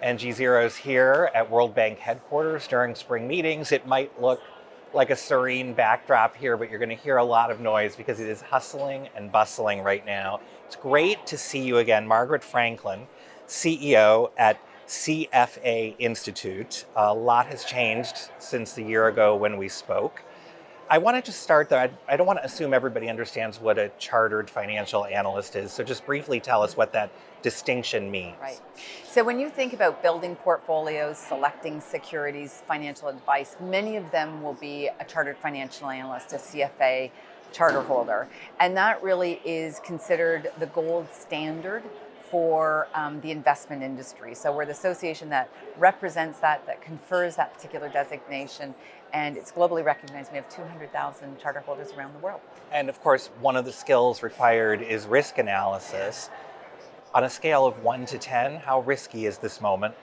And GZERO's here at World Bank headquarters during spring meetings. It might look like a serene backdrop here, but you're going to hear a lot of noise because it is hustling and bustling right now. It's great to see you again, Margaret Franklin, CEO at CFA Institute. A lot has changed since the year ago when we spoke. I wanted to start there. I don't want to assume everybody understands what a Chartered Financial Analyst is, so just briefly tell us what that distinction means. Right. So when you think about building portfolios, selecting securities, financial advice, many of them will be a Chartered Financial Analyst, a CFA charter holder. And that really is considered the gold standard for the investment industry. So we're the association that represents that confers that particular designation, and it's globally recognized. We have 200,000 charter holders around the world. And of course, one of the skills required is risk analysis. On a scale of 1 to 10, how risky is this moment?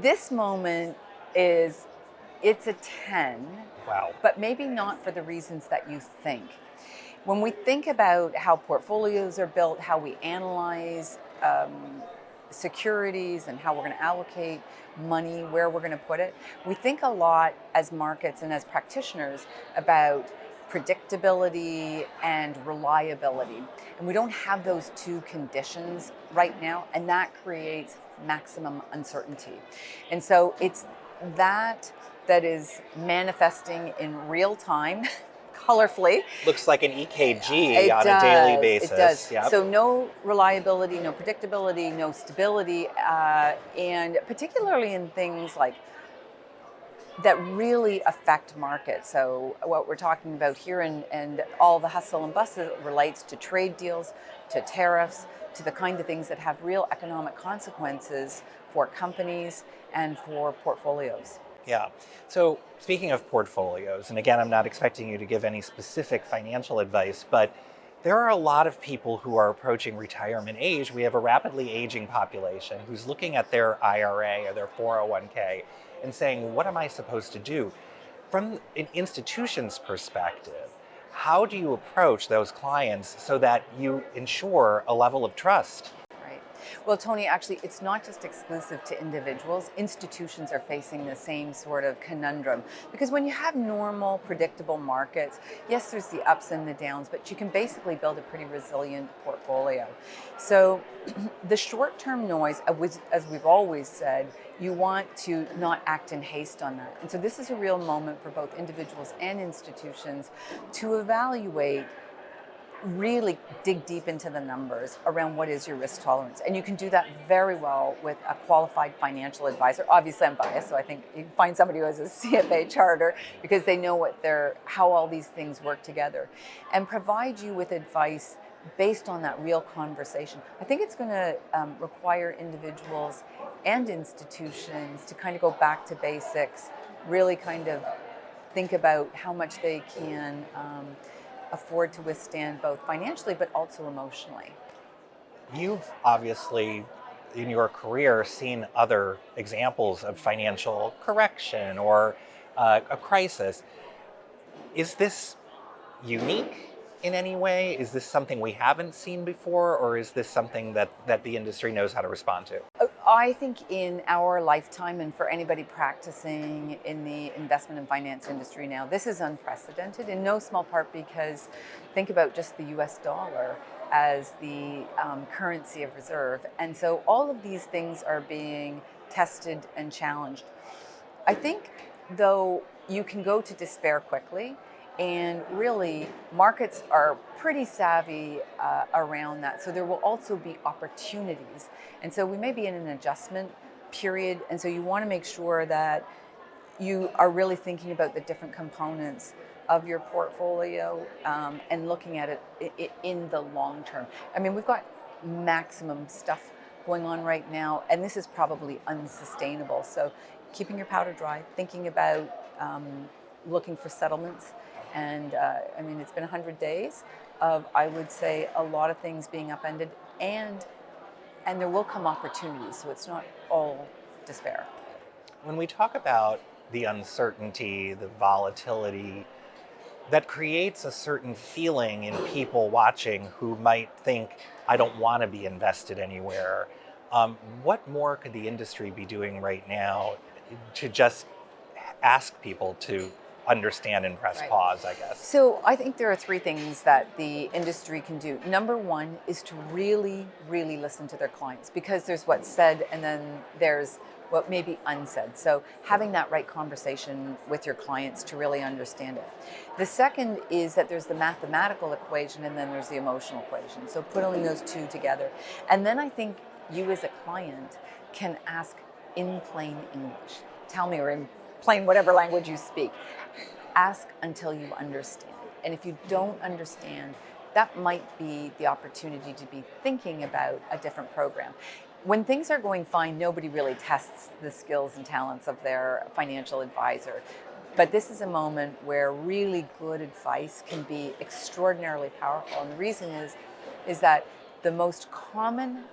This moment it's a 10. Wow. But maybe not for the reasons that you think. When we think about how portfolios are built, how we analyze securities and how we're going to allocate money, where we're going to put it, we think a lot as markets and as practitioners about predictability and reliability. And we don't have those two conditions right now, and that creates maximum uncertainty. And so it's that is manifesting in real time, colorfully. Looks like an EKG on a daily basis. It does. Yep. So no reliability, no predictability, no stability, and particularly in things like that really affect markets. So what we're talking about here and all the hustle and bustle relates to trade deals, to tariffs, to the kind of things that have real economic consequences for companies and for portfolios. Yeah. So speaking of portfolios, and again, I'm not expecting you to give any specific financial advice, but there are a lot of people who are approaching retirement age. We have a rapidly aging population who's looking at their IRA or their 401k and saying, what am I supposed to do? From an institution's perspective, how do you approach those clients so that you ensure a level of trust? Well, Tony, actually, it's not just exclusive to individuals. Institutions are facing the same sort of conundrum. Because when you have normal, predictable markets, yes, there's the ups and the downs, but you can basically build a pretty resilient portfolio. So the short-term noise, as we've always said, you want to not act in haste on that. And so this is a real moment for both individuals and institutions to evaluate, really dig deep into the numbers around what is your risk tolerance. And you can do that very well with a qualified financial advisor. Obviously, I'm biased, so I think you can find somebody who has a CFA charter because they know how all these things work together, and provide you with advice based on that real conversation. I think it's going to require individuals and institutions to kind of go back to basics, really kind of think about how much they can afford to withstand both financially but also emotionally. You've obviously, in your career, seen other examples of financial correction or a crisis. Is this unique in any way? Is this something we haven't seen before, or is this something that the industry knows how to respond to? I think in our lifetime, and for anybody practicing in the investment and finance industry now, this is unprecedented, in no small part because think about just the US dollar as the currency of reserve. And so all of these things are being tested and challenged. I think, though, you can go to despair quickly. And really, markets are pretty savvy around that. So there will also be opportunities. And so we may be in an adjustment period. And so you want to make sure that you are really thinking about the different components of your portfolio and looking at it in the long term. I mean, we've got maximum stuff going on right now, and this is probably unsustainable. So keeping your powder dry, thinking about looking for settlements. And I mean, it's been 100 days of, I would say, a lot of things being upended, and there will come opportunities, so it's not all despair. When we talk about the uncertainty, the volatility, that creates a certain feeling in people watching who might think, I don't want to be invested anywhere. What more could the industry be doing right now to just ask people to understand and press Right. pause, I guess? So I think there are three things that the industry can do. Number one is to really, really listen to their clients, because there's what's said and then there's what may be unsaid. So having that right conversation with your clients to really understand it. The second is that there's the mathematical equation and then there's the emotional equation. So putting those two together. And then I think you as a client can ask in plain English. Tell me, or in plain whatever language you speak. Ask until you understand. And if you don't understand, that might be the opportunity to be thinking about a different program. When things are going fine, nobody really tests the skills and talents of their financial advisor. But this is a moment where really good advice can be extraordinarily powerful. And the reason is that the most common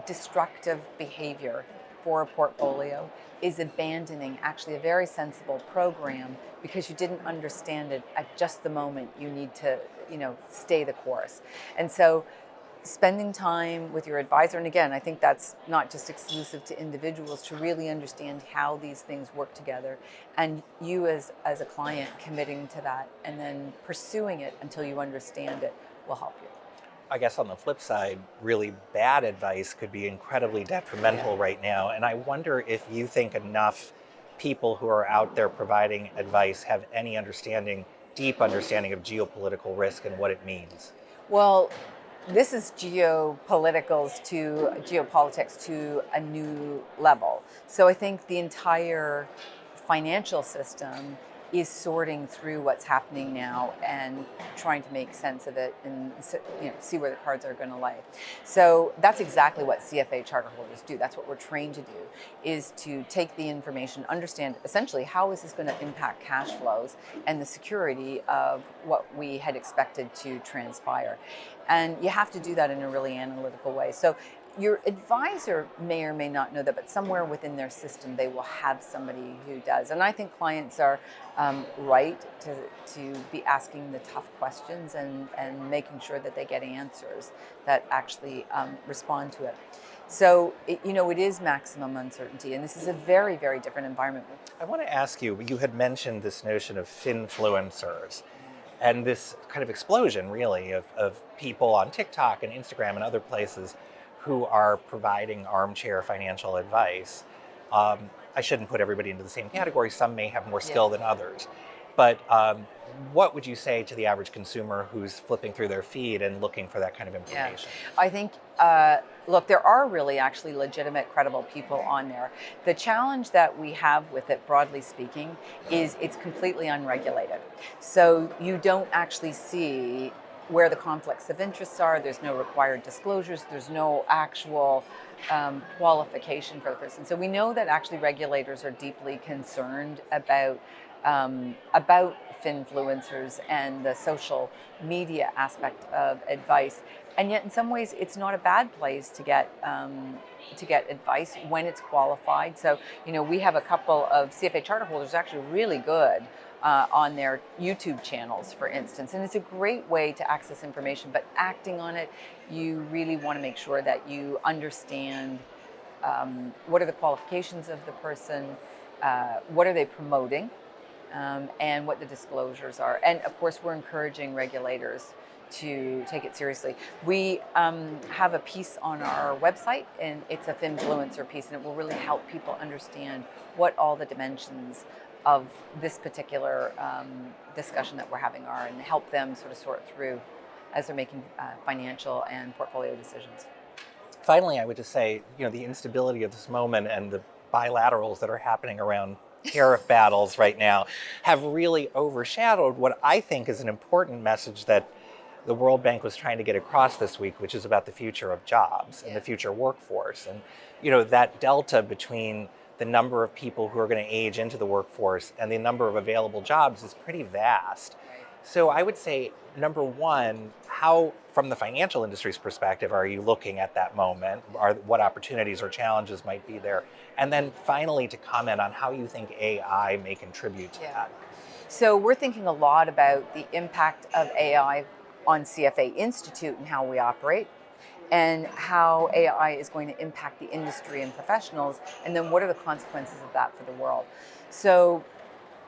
destructive behavior for a portfolio is abandoning actually a very sensible program because you didn't understand it at just the moment you need to, stay the course. And so spending time with your advisor, and again, I think that's not just exclusive to individuals, to really understand how these things work together, and you as a client committing to that and then pursuing it until you understand it will help you. I guess on the flip side, really bad advice could be incredibly detrimental right now. And I wonder if you think enough people who are out there providing advice have any deep understanding of geopolitical risk and what it means. Well, this is geopolitics to a new level. So I think the entire financial system is sorting through what's happening now and trying to make sense of it and see where the cards are going to lay. So that's exactly what CFA charter holders do. That's what we're trained to do, is to take the information, understand essentially how is this going to impact cash flows and the security of what we had expected to transpire. And you have to do that in a really analytical way. So your advisor may or may not know that, but somewhere within their system, they will have somebody who does. And I think clients are right to be asking the tough questions and making sure that they get answers that actually respond to it. So, it is maximum uncertainty, and this is a very, very different environment. I want to ask you, you had mentioned this notion of finfluencers and this kind of explosion, really, of people on TikTok and Instagram and other places who are providing armchair financial advice. I shouldn't put everybody into the same category. Some may have more skill than others. But what would you say to the average consumer who's flipping through their feed and looking for that kind of information? Yeah. I think, look, there are really actually legitimate, credible people on there. The challenge that we have with it, broadly speaking, is it's completely unregulated. So you don't actually see where the conflicts of interests are. There's no required disclosures. There's no actual qualification for the person. So we know that actually regulators are deeply concerned about finfluencers and the social media aspect of advice. And yet in some ways it's not a bad place to get advice when it's qualified. So, we have a couple of CFA charter holders actually really good on their YouTube channels, for instance. And it's a great way to access information, but acting on it, you really want to make sure that you understand what are the qualifications of the person, what are they promoting, and what the disclosures are. And of course, we're encouraging regulators to take it seriously. We have a piece on our website, and it's a finfluencer piece, and it will really help people understand what all the dimensions of this particular discussion that we're having are, and help them sort of sort through as they're making financial and portfolio decisions. Finally, I would just say, the instability of this moment and the bilaterals that are happening around tariff battles right now have really overshadowed what I think is an important message that the World Bank was trying to get across this week, which is about the future of jobs and the future workforce. And, that delta between the number of people who are going to age into the workforce and the number of available jobs is pretty vast. So I would say, number one, how, from the financial industry's perspective, are you looking at that moment? What opportunities or challenges might be there? And then finally, to comment on how you think AI may contribute to that. So we're thinking a lot about the impact of AI on CFA Institute and how we operate. and how AI is going to impact the industry and professionals, and then what are the consequences of that for the world. So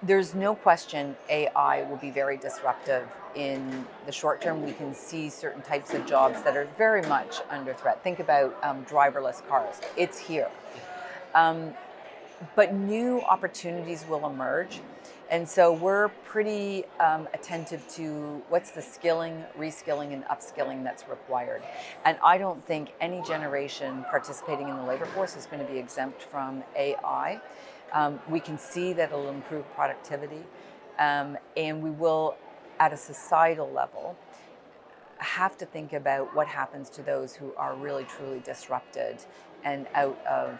there's no question AI will be very disruptive in the short term. We can see certain types of jobs that are very much under threat. Think about driverless cars. It's here. But new opportunities will emerge. And so we're pretty attentive to what's the skilling, reskilling, and upskilling that's required. And I don't think any generation participating in the labor force is going to be exempt from AI. We can see that it'll improve productivity, and we will, at a societal level, have to think about what happens to those who are really truly disrupted and out of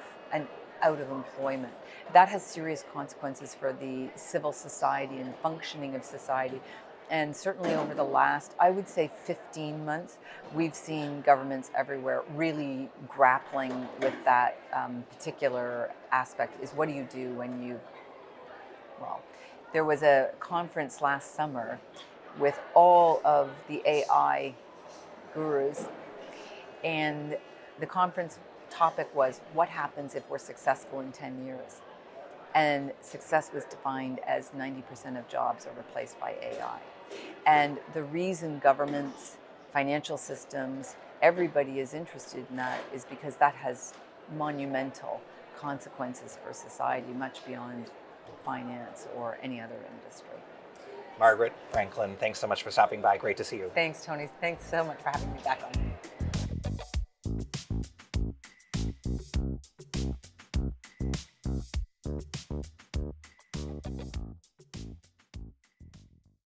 employment. That has serious consequences for the civil society and functioning of society. And certainly over the last, I would say 15 months, we've seen governments everywhere really grappling with that particular aspect, is what do you do when you, well, there was a conference last summer with all of the AI gurus, and the conference topic was what happens if we're successful in 10 years. And success was defined as 90% of jobs are replaced by AI. And the reason governments, financial systems, everybody is interested in that is because that has monumental consequences for society, much beyond finance or any other industry. Margaret Franklin, thanks so much for stopping by. Great to see you. Thanks, Tony. Thanks so much for having me back on.